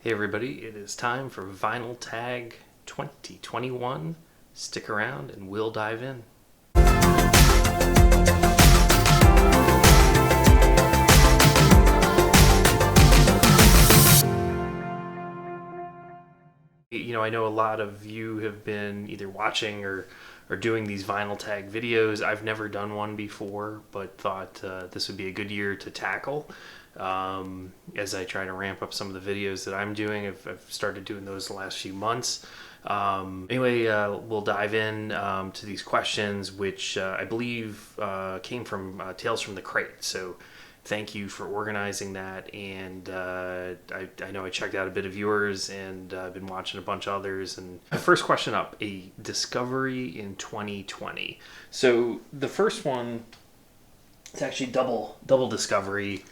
Hey everybody, it is time for Vinyl Tag 2021. Stick around and we'll dive in. I know a lot of you have been either watching or doing these vinyl tag videos. I've never done one before, but thought this would be a good year to tackle. As I try to ramp up some of the videos that I'm doing, I've started doing those the last few months. We'll dive in to these questions, which I believe came from Tales from the Crate. So thank you for organizing that. And I know I checked out a bit of yours, and I've been watching a bunch of others. And first question up, a discovery in 2020. So the first one, it's actually double discovery.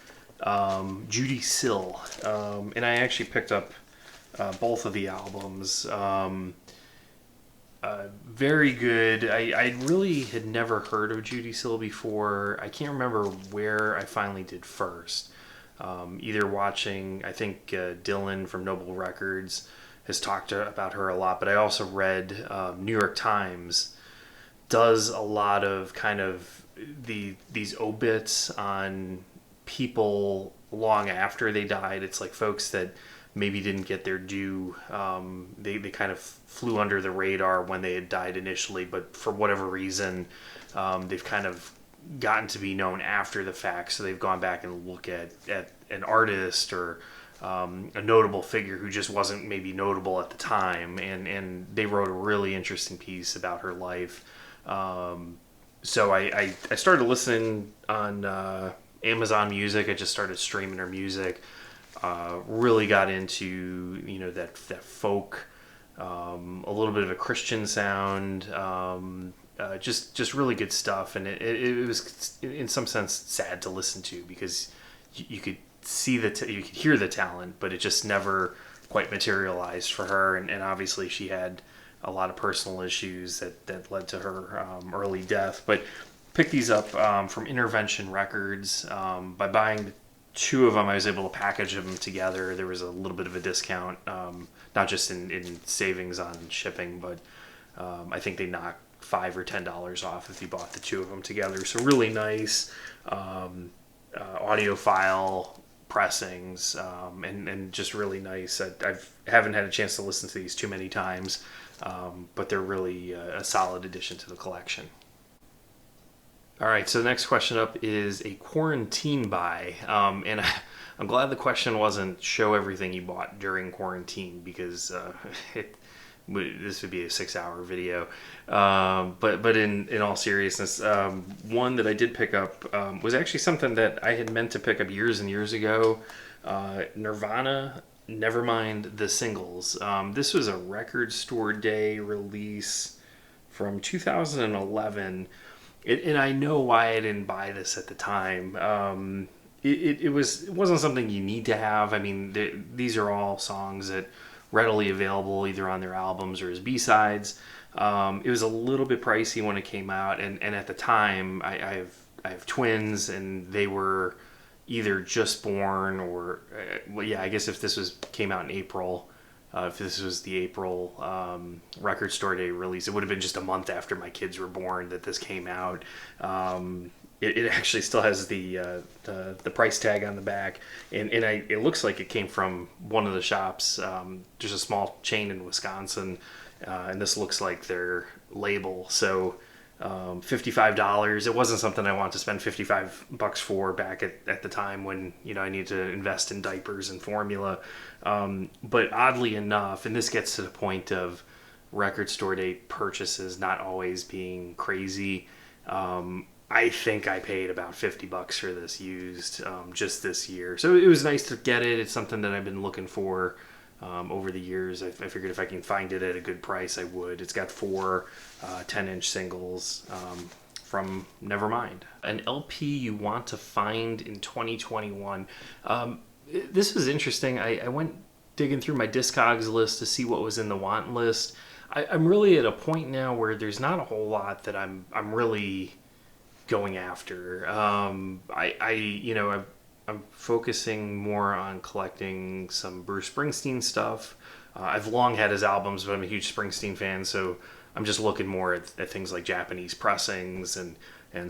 Judy Sill, and I actually picked up both of the albums. Very good. I really had never heard of Judy Sill before. I can't remember where I finally did first. Either watching, I think Dylan from Noble Records has talked about her a lot, but I also read New York Times does a lot of kind of these obits on people long after they died. It's like folks that maybe didn't get their due. They kind of flew under the radar when they had died initially, but for whatever reason, they've kind of gotten to be known after the fact. So they've gone back and look at an artist or a notable figure who just wasn't maybe notable at the time, and they wrote a really interesting piece about her life. So I started listening on Amazon Music. I just started streaming her music. Really got into that folk, a little bit of a Christian sound, just really good stuff. And it was in some sense sad to listen to because you could see you could hear the talent, but it just never quite materialized for her. And obviously she had a lot of personal issues that led to her early death. But picked these up from Intervention Records. By buying two of them, I was able to package them together. There was a little bit of a discount, not just in savings on shipping, but I think they knocked $5 or $10 off if you bought the two of them together. So really nice audiophile pressings, and just really nice. I haven't had a chance to listen to these too many times, but they're really a solid addition to the collection. All right, so the next question up is a quarantine buy, and I'm glad the question wasn't show everything you bought during quarantine because this would be a 6-hour video. But in all seriousnness, one that I did pick up was actually something that I had meant to pick up years and years ago. Nirvana, Nevermind the Singles. This was a Record Store Day release from 2011. And I know why I didn't buy this at the time. It wasn't something you need to have. I mean, these are all songs that readily available either on their albums or as B-sides. It was a little bit pricey when it came out, and at the time, I have twins, and they were either just born or I guess if this came out in April. If this was the April Record Store Day release, it would have been just a month after my kids were born that this came out. It actually still has the price tag on the back, and it looks like it came from one of the shops. There's a small chain in Wisconsin, and this looks like their label. So $55. It wasn't something I wanted to spend $55 for back at the time when I needed to invest in diapers and formula. But oddly enough, and this gets to the point of Record Store Day purchases not always being crazy. I think I paid about $50 for this used just this year. So it was nice to get it. It's something that I've been looking for over the years. I figured if I can find it at a good price, I would. It's got 4 10-inch singles from Nevermind. An LP you want to find in 2021. This was interesting. I went digging through my Discogs list to see what was in the want list. I'm really at a point now where there's not a whole lot that I'm really going after. I'm focusing more on collecting some Bruce Springsteen stuff. I've long had his albums, but I'm a huge Springsteen fan, so I'm just looking more at things like Japanese pressings and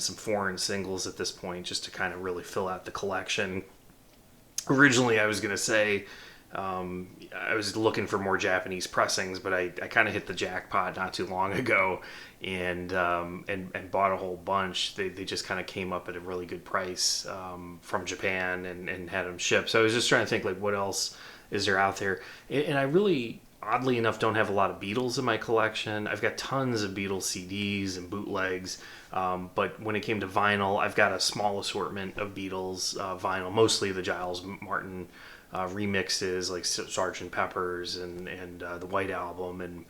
some foreign singles at this point, just to kind of really fill out the collection. Originally, I was going to say I was looking for more Japanese pressings, but I kind of hit the jackpot not too long ago, and bought a whole bunch. They just kind of came up at a really good price from Japan, and had them shipped. So I was just trying to think, like, what else is there out there? And I really, oddly enough, don't have a lot of Beatles in my collection. I've got tons of Beatles CDs and bootlegs, but when it came to vinyl, I've got a small assortment of Beatles vinyl, mostly the Giles Martin remixes, like Sgt. Pepper's and the White Album and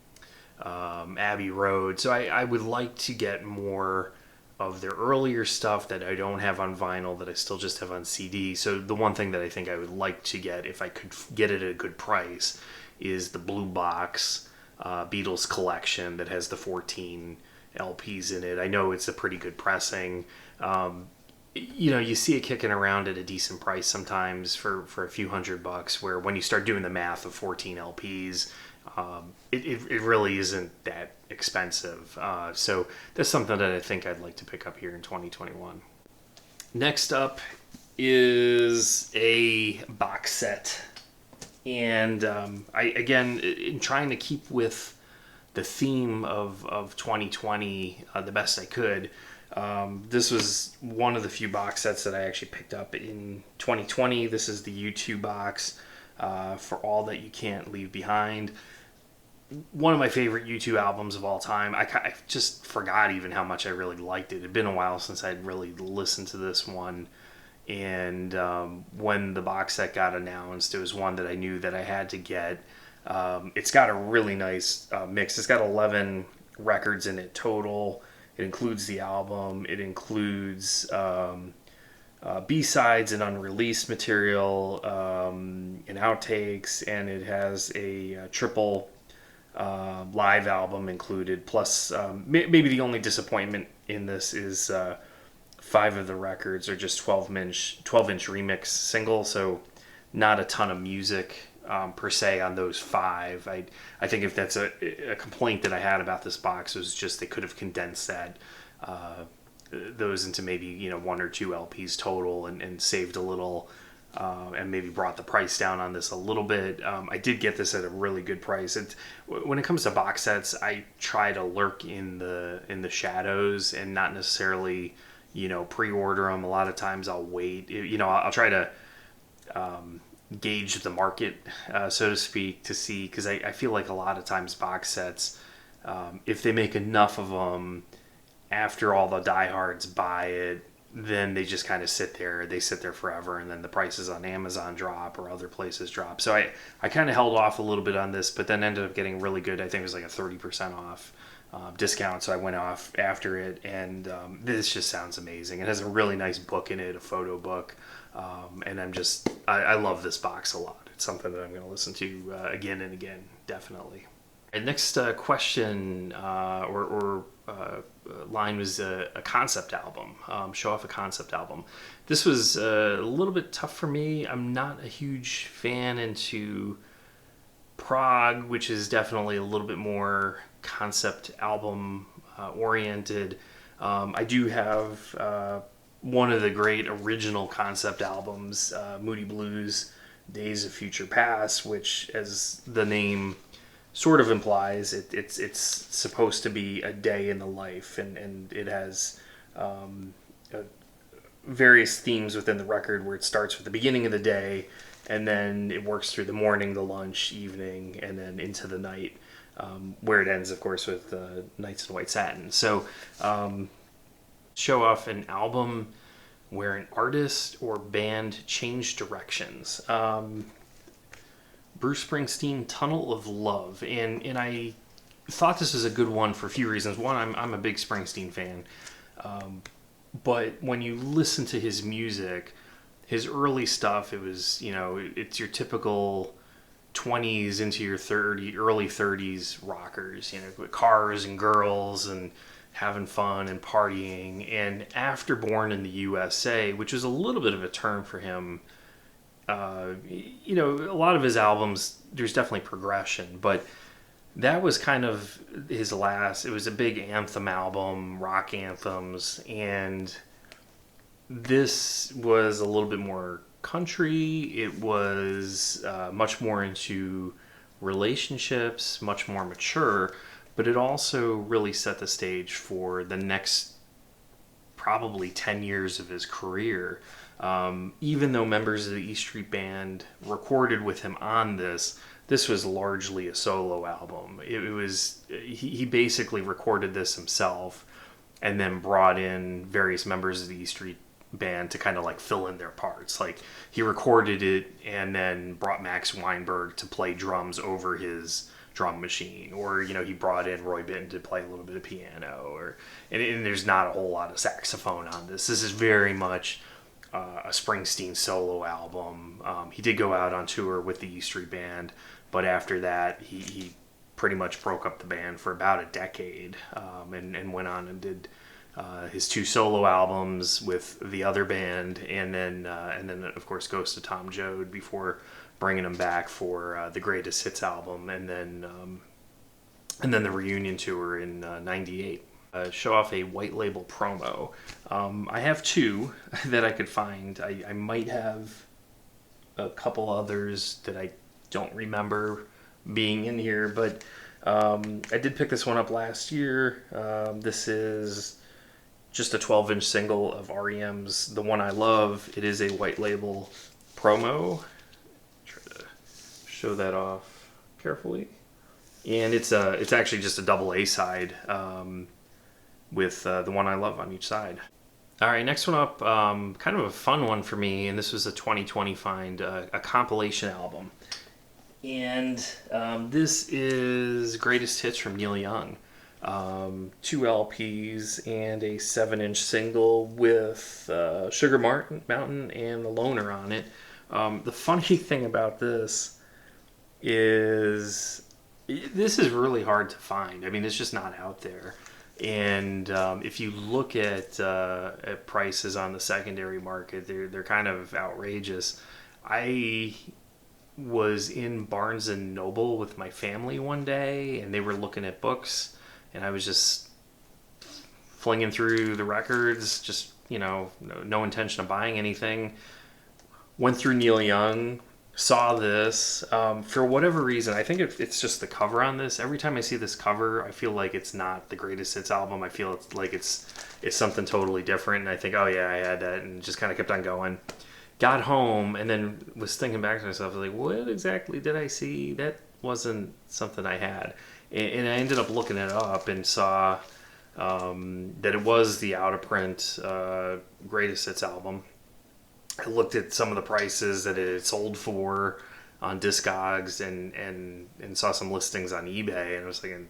Abbey Road. So I would like to get more of their earlier stuff that I don't have on vinyl, that I still just have on CD. So the one thing that I think I would like to get, if I could get it at a good price, is the Blue Box Beatles collection that has the 14 LPs in it. I know it's a pretty good pressing. You see it kicking around at a decent price sometimes for a few $100, where when you start doing the math of 14 LPs, it really isn't that expensive. So that's something that I think I'd like to pick up here in 2021. Next up is a box set. And again, in trying to keep with the theme of 2020 the best I could, this was one of the few box sets that I actually picked up in 2020. This is the U2 box, For All That You Can't Leave Behind. One of my favorite U2 albums of all time. I just forgot even how much I really liked it. It had been a while since I'd really listened to this one. And when the box set got announced, it was one that I knew that I had to get. It's got a really nice mix. It's got 11 records in it total. It includes the album. It includes B-sides and unreleased material, and outtakes, and it has a triple live album included. Plus, maybe the only disappointment in this is 5 of the records are just 12-inch remix singles, so not a ton of music per se on those 5. I think if that's a complaint that I had about this box, was just they could have condensed that those into maybe 1 or 2 LPs total, and saved a little, and maybe brought the price down on this a little bit. I did get this at a really good price. When it comes to box sets, I try to lurk in the shadows and not necessarily pre-order them. A lot of times I'll wait. I'll try to gauge the market, so to speak, to see, because I feel like a lot of times box sets, if they make enough of them, after all the diehards buy it, then they just kind of sit there. They sit there forever, and then the prices on Amazon drop or other places drop. So I kind of held off a little bit on this, but then ended up getting really good. I think it was like a 30% off discount, so I went off after it, and this just sounds amazing. It has a really nice book in it, a photo book, and I love this box a lot. It's something that I'm going to listen to again and again, definitely. And next question or line was a concept album. Show off a concept album. This was a little bit tough for me. I'm not a huge fan into prog, which is definitely a little bit more concept album oriented. I do have one of the great original concept albums, Moody Blues, Days of Future Past, which, as the name sort of implies, it's supposed to be a day in the life, and it has various themes within the record, where it starts with the beginning of the day, and then it works through the morning, the lunch, evening, and then into the night, where it ends, of course, with Nights in White Satin. So show off an album where an artist or band changed directions. Bruce Springsteen, Tunnel of Love. And I thought this was a good one for a few reasons. One, I'm a big Springsteen fan. But when you listen to his music, his early stuff, it was, it's your typical 20s into your early 30s rockers, with cars and girls and having fun and partying. And after Born in the USA, which was a little bit of a turn for him, you know, a lot of his albums, there's definitely progression, but that was kind of his last. It was a big anthem album, rock anthems, and this was a little bit more country. It was much more into relationships, much more mature, but it also really set the stage for the next probably 10 years of his career. Even though members of the E Street Band recorded with him on this was largely a solo album. It was he basically recorded this himself and then brought in various members of the E Street Band to kind of like fill in their parts. Like he recorded it and then brought Max Weinberg to play drums over his drum machine, or you know, he brought in Roy Bittan to play a little bit of piano, or and there's not a whole lot of saxophone on this. This is very much a Springsteen solo album. He did go out on tour with the E Street Band, but after that he pretty much broke up the band for about a decade, and went on and did his 2 solo albums with the other band, and then of course Ghost of Tom Joad before bringing him back for the Greatest Hits album, and then the reunion tour in '98. Show off a white label promo. I have 2 that I could find. I might have a couple others that I don't remember being in here, but I did pick this one up last year. This is just a 12-inch single of REM's The One I Love. It is a white label promo. Try to show that off carefully. And it's actually just a double A side with The One I Love on each side. All right, next one up, kind of a fun one for me, and this was a 2020 find, a compilation album. And this is Greatest Hits from Neil Young. 2 LPs and a 7-inch single with Sugar Mountain and The Loner on it. The funny thing about this is really hard to find. I mean, it's just not out there. And if you look at prices on the secondary market, they're kind of outrageous. I was in Barnes and Noble with my family one day, and they were looking at books, and I was just flinging through the records, just, you know, no intention of buying anything. Went through Neil Young, saw this. For whatever reason, I think it's just the cover on this. Every time I see this cover, I feel like it's not the Greatest Hits album. I feel like it's something totally different, and I think, oh yeah, I had that, and just kind of kept on going. Got home and then was thinking back to myself, like, what exactly did I see? That wasn't something I had. And I ended up looking it up and saw that it was the out-of-print Greatest Hits album. I looked at some of the prices that it had sold for on Discogs and saw some listings on eBay, and I was thinking,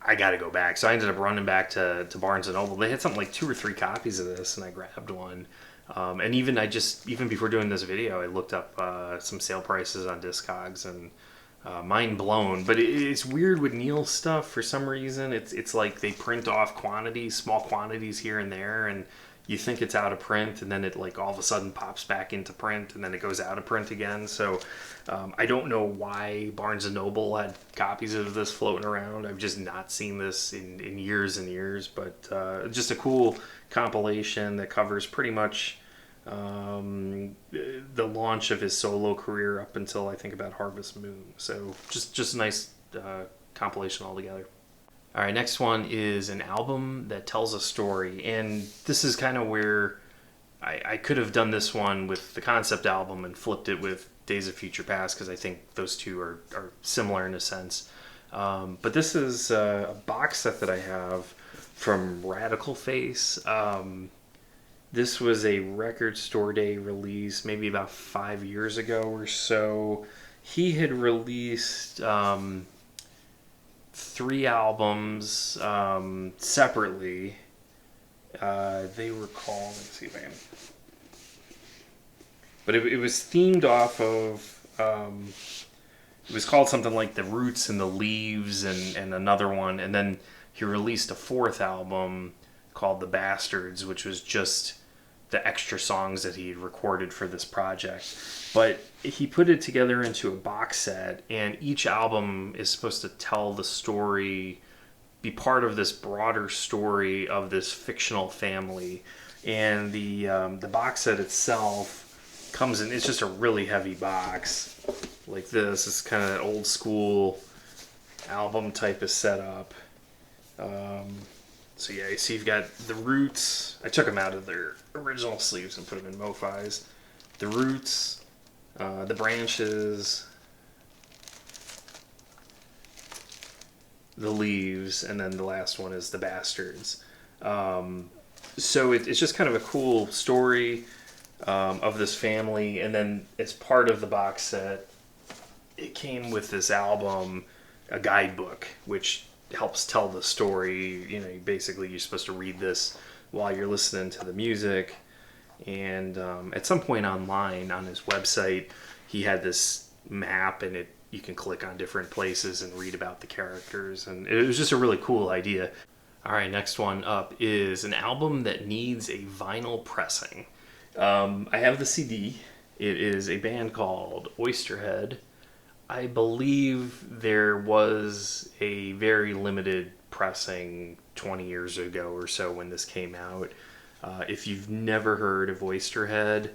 I got to go back. So I ended up running back to Barnes & Noble. They had something like 2 or 3 copies of this, and I grabbed one. And even before doing this video, I looked up some sale prices on Discogs, and mind blown. But it's weird with Neil's stuff. For some reason, it's like they print off quantities, small quantities here and there, and you think it's out of print, and then it like all of a sudden pops back into print, and then it goes out of print again. So I don't know why Barnes & Noble had copies of this floating around. I've just not seen this in years and years, but just a cool compilation that covers pretty much the launch of his solo career up until I think about Harvest Moon. So just a nice compilation altogether. All right, next one is an album that tells a story, and this is kind of where I could have done this one with the concept album and flipped it with Days of Future Past, because I think those two are similar in a sense. But this is a box set that I have from Radical Face. This was a Record Store Day release maybe about 5 years ago or so. He had released 3 albums separately. They were called, let's see if I can... But it was themed off of... it was called something like The Roots and the Leaves and another one. And then he released a fourth album called The Bastards, which was just the extra songs that he had recorded for this project. But he put it together into a box set, and each album is supposed to tell the story, be part of this broader story of this fictional family. And the box set itself comes in, it's just a really heavy box like this. It's kind of an old school album type of setup. So yeah, you see you've got the Roots. I took them out of their original sleeves and put them in MoFis. The Roots, the Branches, the Leaves, and then the last one is the Bastards. So it's just kind of a cool story of this family, and then as part of the box set, it came with this album, a guidebook, which helps tell the story. You know, basically you're supposed to read this while you're listening to the music. And at some point online on his website, he had this map, and you can click on different places and read about the characters, and it was just a really cool idea. All right, next one up is an album that needs a vinyl pressing. I have the CD. It is a band called Oysterhead. I believe there was a very limited pressing 20 years ago or so when this came out. If you've never heard of Oysterhead,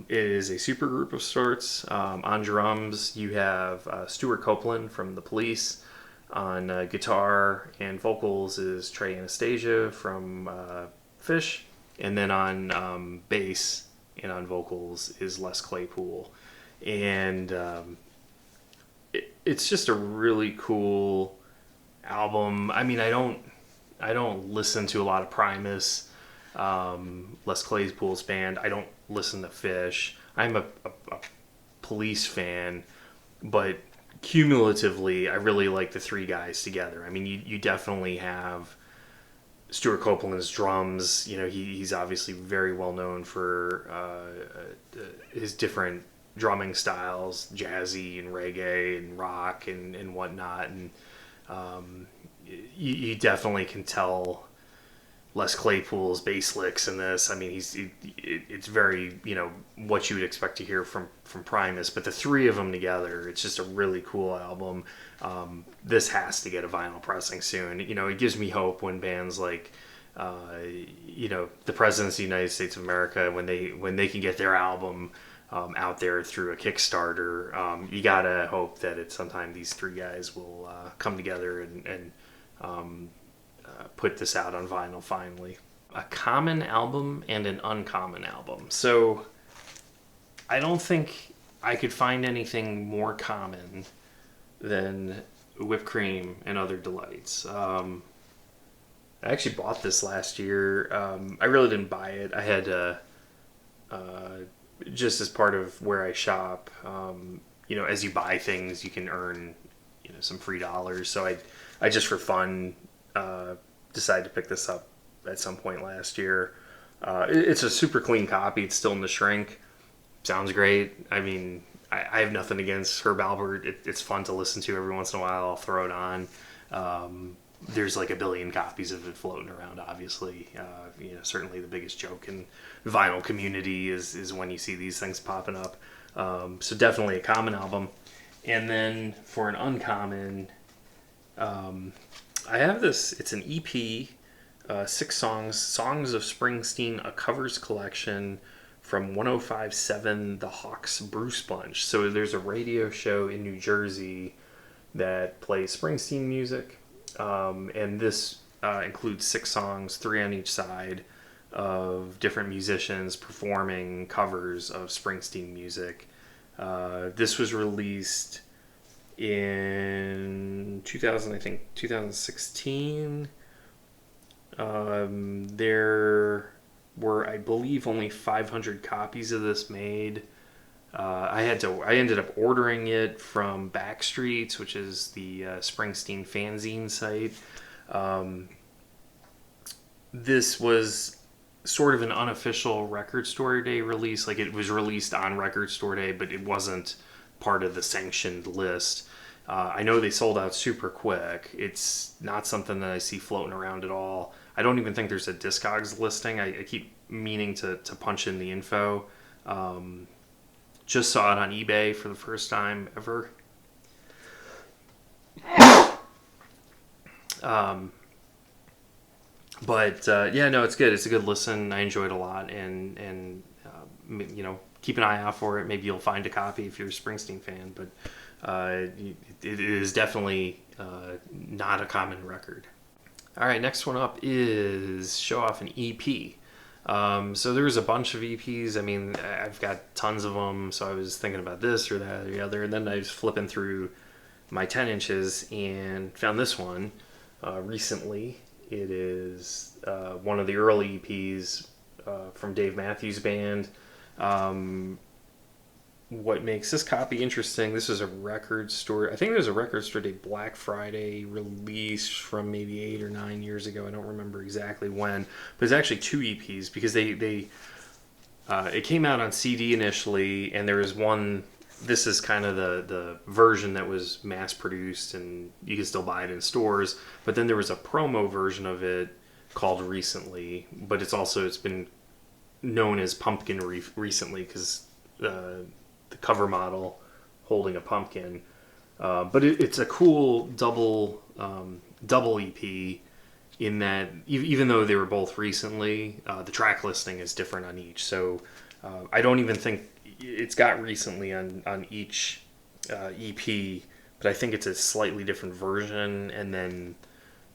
it is a supergroup of sorts. On drums, you have Stuart Copeland from The Police. On guitar and vocals is Trey Anastasia from Fish. And then on bass and on vocals is Les Claypool. And it's just a really cool album. I mean, I don't listen to a lot of Primus, Les Claypool's band. I don't listen to Fish. I'm a Police fan, but cumulatively, I really like the three guys together. I mean, you definitely have Stuart Copeland's drums. You know, he's obviously very well known for his different drumming styles, jazzy and reggae and rock and whatnot. And you definitely can tell Les Claypool's bass licks in this. I mean, it's very, you know, what you would expect to hear from Primus, but the three of them together, it's just a really cool album. This has to get a vinyl pressing soon. You know, it gives me hope when bands like, you know, the Presidents of the United States of America, when they can get their album out there through a Kickstarter, you gotta hope that at some time these three guys will come together and put this out on vinyl finally. A common album and an uncommon album. So I don't think I could find anything more common than Whipped Cream and Other Delights. I actually bought this last year. I really didn't buy it. I had just as part of where I shop, you know, as you buy things, you can earn, you know, some free dollars. So I just for fun decided to pick this up at some point last year. It's a super clean copy. It's still in the shrink. Sounds great. I mean, I have nothing against Herb Alpert. It's fun to listen to every once in a while. I'll throw it on. There's like a billion copies of it floating around, obviously. You know, certainly the biggest joke in the vinyl community is when you see these things popping up. So definitely a common album. And then for an uncommon, I have this. It's an EP, 6 songs of Springsteen, a covers collection from 105.7 The Hawks Brew Bunch. So there's a radio show in New Jersey that plays Springsteen music, and this includes 6 songs, 3 on each side, of different musicians performing covers of Springsteen music. This was released in 2016. There were, I believe, only 500 copies of this made. I ended up ordering it from Backstreets, which is the Springsteen fanzine site. This was sort of an unofficial Record Store Day release. Like, it was released on Record Store Day, but it wasn't part of the sanctioned list. I know they sold out super quick. It's not something that I see floating around at all. I don't even think there's a Discogs listing. I keep meaning to punch in the info. Just saw it on eBay for the first time ever. Yeah, no, it's good. It's a good listen. I enjoyed it a lot, and keep an eye out for it. Maybe you'll find a copy if you're a Springsteen fan, but it is definitely not a common record. All right, next one up is show off an EP. So there's a bunch of EPs. I mean, I've got tons of them. So I was thinking about this or that or the other, and then I was flipping through my 10 inches and found this one recently. It is one of the early EPs from Dave Matthews Band. What makes this copy interesting, this is a record store. I think there's a record store day Black Friday release from maybe 8 or 9 years ago. I don't remember exactly when. But it's actually 2 EPs because it came out on CD initially, and there was one. This is kind of the version that was mass produced, and you can still buy it in stores. But then there was a promo version of it called Recently, but it's been known as Pumpkin recently because the cover model holding a pumpkin. But it's a cool double EP in that even though they were both recently, the track listing is different on each. So I don't even think it's got recently on each EP, but I think it's a slightly different version, and then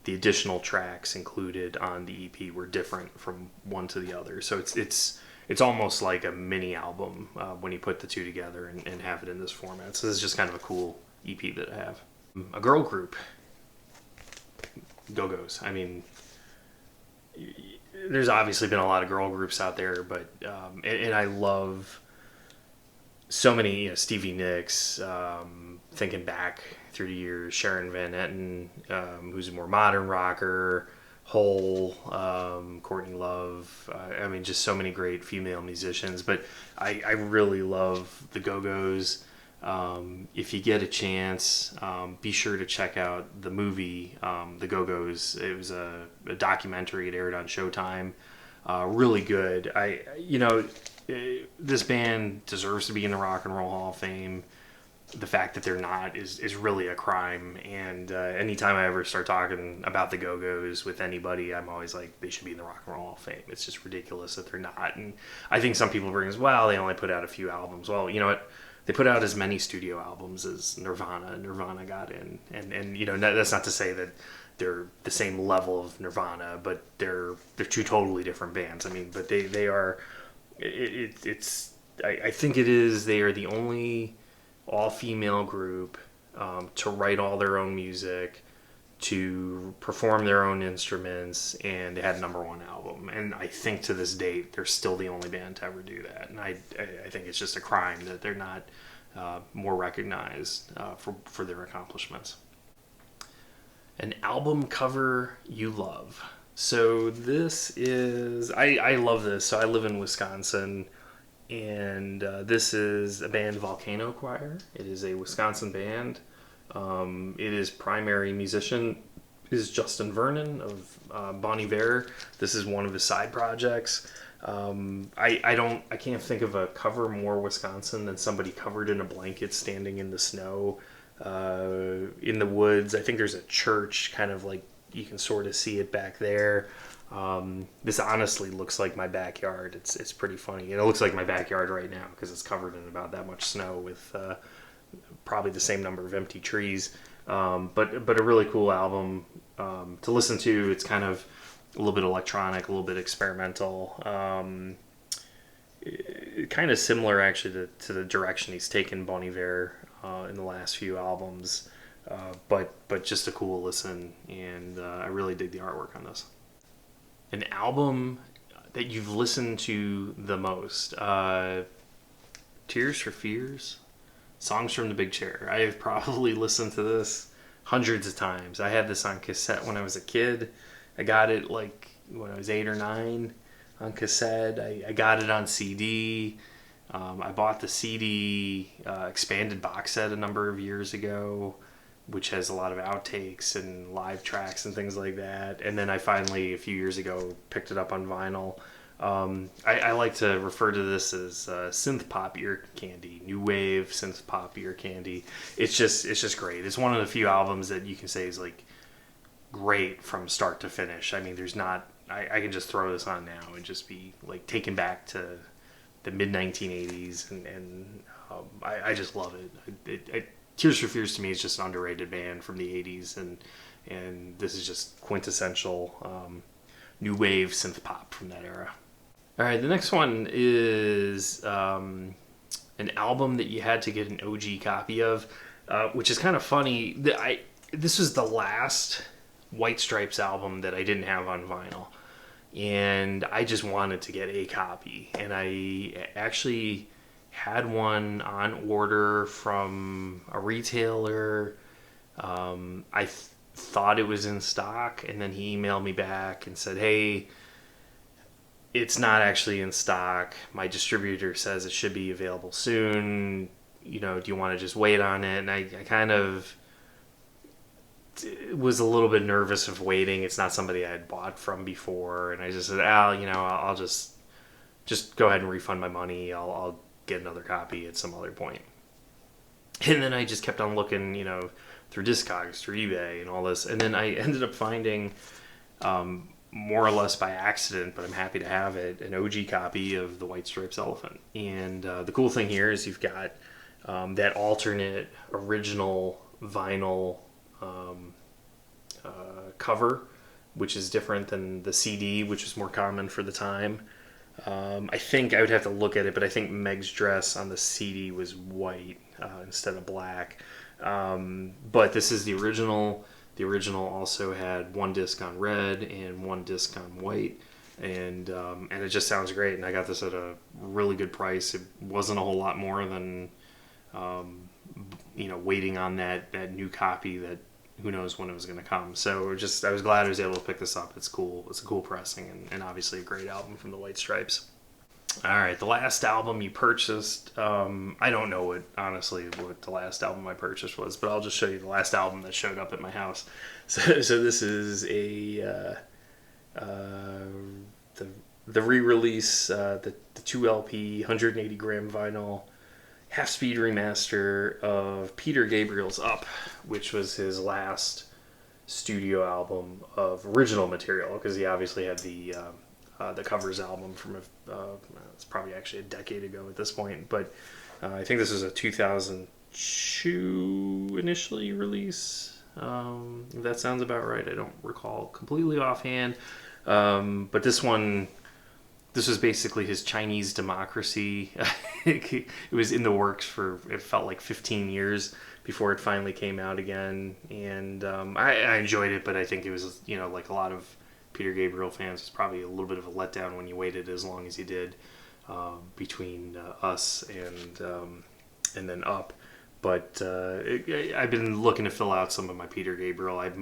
the additional tracks included on the EP were different from one to the other. So it's almost like a mini album when you put the two together and have it in this format. So this is just kind of a cool EP that I have. A girl group, Go-Go's. I mean, there's obviously been a lot of girl groups out there, but and I love so many, Stevie Nicks, thinking back through the years, Sharon Van Etten, who's a more modern rocker, Hole, Courtney Love. I mean, just so many great female musicians. But I really love the Go-Go's. If you get a chance, be sure to check out the movie, The Go-Go's. It was a documentary. It aired on Showtime. Really good. This band deserves to be in the Rock and Roll Hall of Fame. The fact that they're not is really a crime. And anytime I ever start talking about the Go-Go's with anybody, I'm always like, they should be in the Rock and Roll Hall of Fame. It's just ridiculous that they're not. And I think some people bring as well, they only put out a few albums. Well, you know what? They put out as many studio albums as Nirvana. Nirvana got in. And that's not to say that they're the same level of Nirvana, but they're two totally different bands. I mean, but they are... I think they are the only all-female group to write all their own music, to perform their own instruments, and they had a #1 album. And I think to this date, they're still the only band to ever do that. And I think it's just a crime that they're not more recognized for their accomplishments. An album cover you love. So this is, I love this. So I live in Wisconsin, and this is a band, Volcano Choir. It is a Wisconsin band. It is primary musician is Justin Vernon of Bon Iver. This is one of his side projects. I can't think of a cover more Wisconsin than somebody covered in a blanket standing in the snow in the woods. I think there's a church kind of like, you can sort of see it back there. This honestly looks like my backyard. It's pretty funny. And it looks like my backyard right now because it's covered in about that much snow with probably the same number of empty trees. But a really cool album to listen to. It's kind of a little bit electronic, a little bit experimental. Kind of similar actually to the direction he's taken Bon Iver in the last few albums. But just a cool listen, and I really dig the artwork on this. An album that you've listened to the most. Tears for Fears, Songs from the Big Chair. I have probably listened to this hundreds of times. I had this on cassette when I was a kid. I got it like when I was 8 or 9 on cassette. I got it on CD. I bought the CD expanded box set a number of years ago. which has a lot of outtakes and live tracks and things like that. And then I finally, a few years ago, picked it up on vinyl. I like to refer to this as synth pop ear candy, new wave synth pop ear candy. It's just great. It's one of the few albums that you can say is like great from start to finish. I mean, there's not. I can just throw this on now and just be like taken back to the mid 1980s, and I just love it. Tears for Fears to me is just an underrated band from the 80s, and this is just quintessential new wave synth pop from that era. All right, the next one is an album that you had to get an OG copy of, which is kind of funny. This was the last White Stripes album that I didn't have on vinyl, and I just wanted to get a copy, and I actually had one on order from a retailer. I thought it was in stock, and then he emailed me back and said, hey, it's not actually in stock. My distributor says it should be available soon. You know, do you want to just wait on it? And I kind of was a little bit nervous of waiting. It's not somebody I had bought from before, and I just said, I'll just go ahead and refund my money. I'll get another copy at some other point. And then I just kept on looking, through Discogs, through eBay, and all this. And then I ended up finding, more or less by accident, but I'm happy to have it, an OG copy of the White Stripes Elephant. And the cool thing here is you've got that alternate original vinyl cover, which is different than the CD, which was more common for the time. I think I would have to look at it, but I think Meg's dress on the CD was white instead of black. But this is the original. The original also had one disc on red and one disc on white, and it just sounds great. And I got this at a really good price. It wasn't a whole lot more than waiting on that new copy that who knows when it was going to come. So I was glad I was able to pick this up. It's cool. It's a cool pressing, and obviously a great album from the White Stripes. All right, the last album you purchased, I don't know what the last album I purchased was, but I'll just show you the last album that showed up at my house. So this is the re-release, the 2 LP, 180 gram vinyl, half-speed remaster of Peter Gabriel's Up, which was his last studio album of original material, because he obviously had the covers album from it's probably actually a decade ago at this point, but I think this was a 2002 initially release. If that sounds about right. I don't recall completely offhand, but this was basically his Chinese Democracy. It was in the works for, it felt like 15 years before it finally came out again, and I enjoyed it, but I think it was, like a lot of Peter Gabriel fans, it's probably a little bit of a letdown when you waited as long as you did between Us and then Up. But I've been looking to fill out some of my Peter Gabriel. I've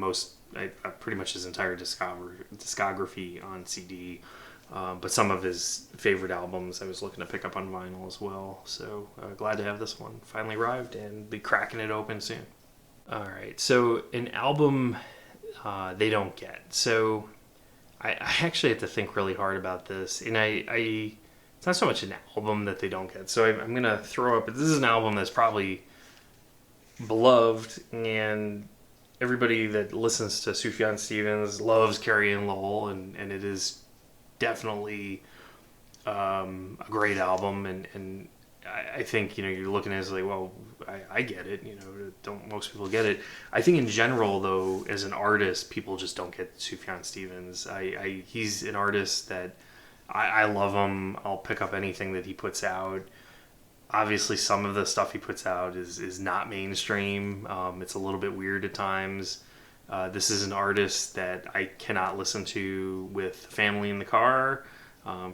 pretty much his entire discography on CD, but some of his favorite albums I was looking to pick up on vinyl as well. So glad to have this one finally arrived and be cracking it open soon. All right, so an album they don't get. So I actually have to think really hard about this, and it's not so much an album that they don't get. So I'm going to throw up, this is an album that's probably beloved, and everybody that listens to Sufjan Stevens loves Carrie Ann Lowell, and it is definitely a great album, and I think, you're looking at it as like, well, I get it, don't most people get it. I think in general, though, as an artist, people just don't get Sufjan Stevens. He's an artist that I love him. I'll pick up anything that he puts out. Obviously, some of the stuff he puts out is not mainstream. It's a little bit weird at times. This is an artist that I cannot listen to with family in the car.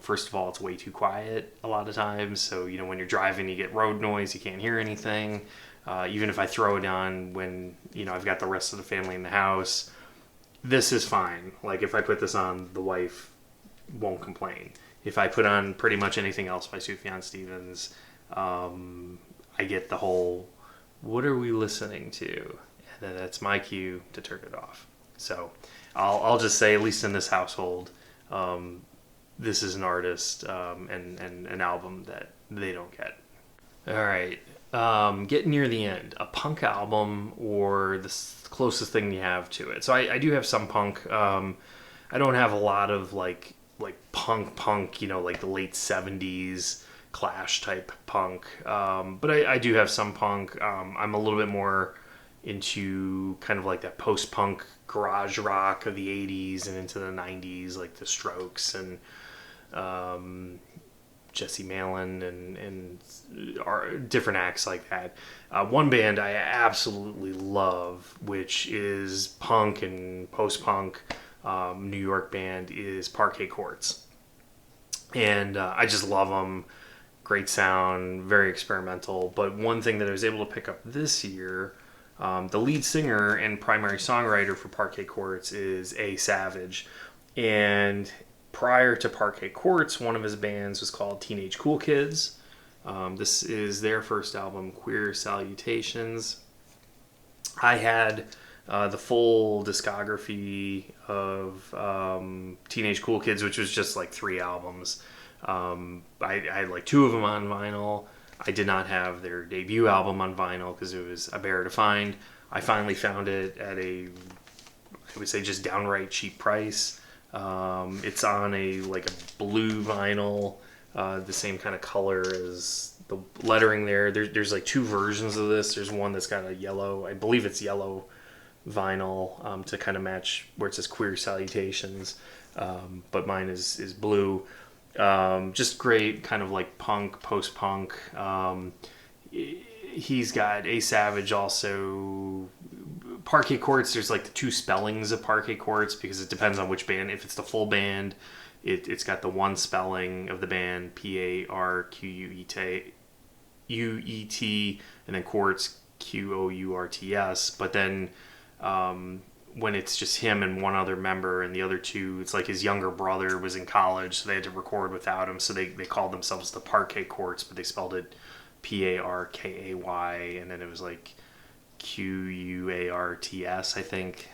First of all, it's way too quiet a lot of times. So, when you're driving, you get road noise, you can't hear anything. Even if I throw it on when, I've got the rest of the family in the house, this is fine. Like, if I put this on, the wife won't complain. If I put on pretty much anything else by Sufjan Stevens, I get the whole, what are we listening to? and then that's my cue to turn it off. So I'll just say, at least in this household, this is an artist and an album that they don't get. All right, getting near the end, a punk album or the closest thing you have to it. So I do have some punk. I don't have a lot of like punk, like the late 70s Clash type punk. But I do have some punk. I'm a little bit more into kind of like that post-punk garage rock of the 80s and into the 90s, like the Strokes and Jesse Malin and different acts like that. One band I absolutely love, which is punk and post-punk, New York band, is Parquet Courts. And I just love them. Great sound, very experimental. But one thing that I was able to pick up this year, the lead singer and primary songwriter for Parquet Courts is A Savage. And prior to Parquet Courts, one of his bands was called Teenage Cool Kids. This is their first album, Queer Salutations. I had the full discography of Teenage Cool Kids, which was just like 3 albums. I had like 2 of them on vinyl. I did not have their debut album on vinyl because it was a bear to find. I finally found it at I would say just downright cheap price. It's on a blue vinyl, the same kind of color as the lettering there. There's like 2 versions of this. There's one that's got a yellow, I believe it's yellow vinyl, to kind of match where it says Queer Salutations, but mine is blue. Just great, kind of like punk, post-punk. He's got A Savage also. Parquet Courts, there's like the 2 spellings of Parquet Courts because it depends on which band. If it's the full band, it's got the one spelling of the band, Parquet, and then Courts, Qourts. But then when it's just him and one other member and the other 2, it's like his younger brother was in college, so they had to record without him, so they called themselves the Parquet Courts, but they spelled it Parkay, and then it was like Quarts, I think.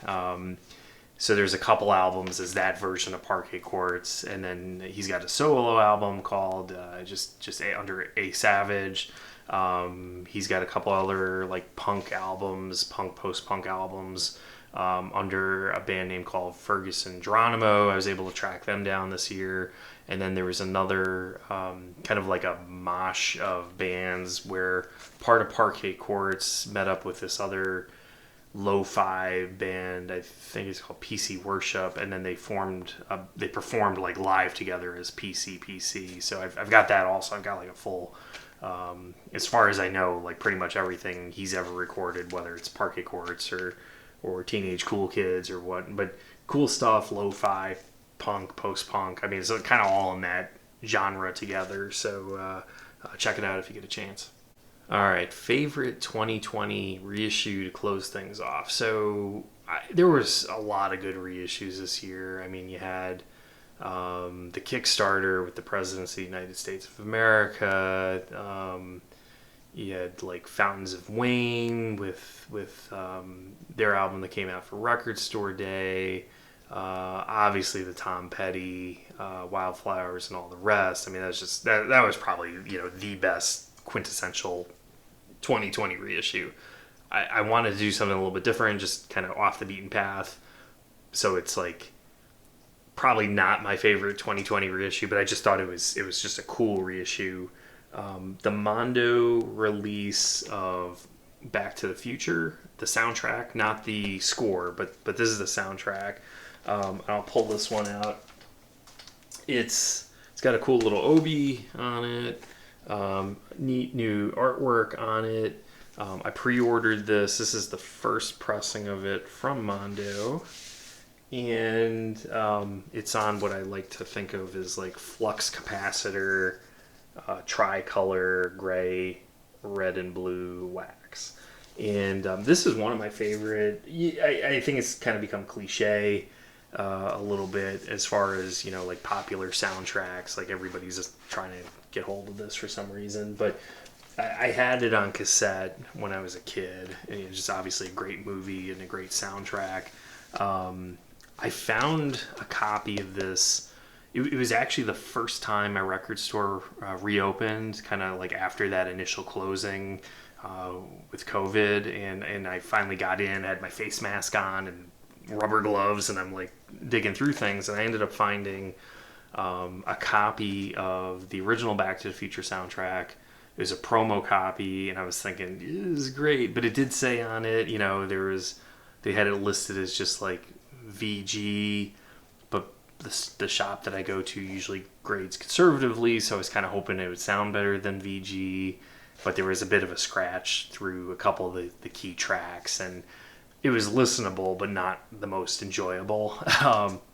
So there's a couple albums as that version of Parquet Courts, and then he's got a solo album called just under A Savage. He's got a couple other like punk albums, punk post-punk albums, under a band name called Ferguson Geronimo. I was able to track them down this year. And then there was another kind of like a mosh of bands where part of Parquet Courts met up with this other lo-fi band. I think it's called PC Worship, and then they performed like live together as PC. So I've got that also. I've got like a full, as far as I know, like pretty much everything he's ever recorded, whether it's Parquet Courts or Teenage Cool Kids or what. But cool stuff, lo-fi, punk, post-punk. I mean, it's kind of all in that genre together. So check it out if you get a chance. All right, favorite 2020 reissue to close things off. So there was a lot of good reissues this year. I mean, you had the Kickstarter with the Presidency of the United States of America. You had like Fountains of Wayne with their album that came out for Record Store Day. Obviously the Tom Petty, Wildflowers, and all the rest. I mean, that was probably the best quintessential 2020 reissue. I wanted to do something a little bit different, just kind of off the beaten path. So it's like probably not my favorite 2020 reissue, but I just thought it was just a cool reissue. The Mondo release of Back to the Future, the soundtrack, not the score, but this is the soundtrack. I'll pull this one out. It's got a cool little obi on it. Neat new artwork on it. I pre-ordered this. This is the first pressing of it from Mondo. And it's on what I like to think of as like flux capacitor, tricolor, gray, red, and blue wax. And this is one of my favorite. I think it's kind of become cliche a little bit as far as, like popular soundtracks. Like everybody's just trying to get hold of this for some reason. But I had it on cassette when I was a kid. And it was just obviously a great movie and a great soundtrack. I found a copy of this. It was actually the first time my record store reopened, kind of like after that initial closing with COVID, and I finally got in, had my face mask on and rubber gloves, and I'm like digging through things, and I ended up finding a copy of the original Back to the Future soundtrack. It was a promo copy, and I was thinking, this is great, but it did say on it, they had it listed as just like VG, but the shop that I go to usually grades conservatively, so I was kind of hoping it would sound better than VG, but there was a bit of a scratch through a couple of the key tracks, and it was listenable, but not the most enjoyable.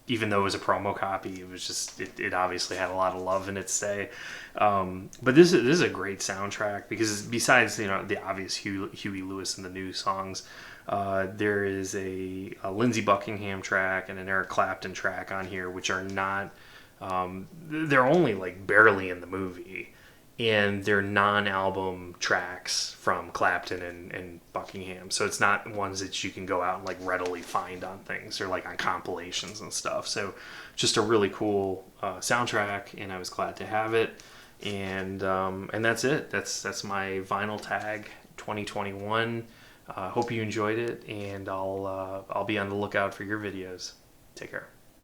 Even though it was a promo copy, it was just it obviously had a lot of love in its day. But this is a great soundtrack because besides the obvious Huey Lewis and the News songs, there is a Lindsey Buckingham track and an Eric Clapton track on here, which are not they're only like barely in the movie. And they're non-album tracks from Clapton and Buckingham. So it's not ones that you can go out and like readily find on things or like on compilations and stuff. So just a really cool soundtrack, and I was glad to have it. And that's it. That's my vinyl tag 2021. Hope you enjoyed it, and I'll be on the lookout for your videos. Take care.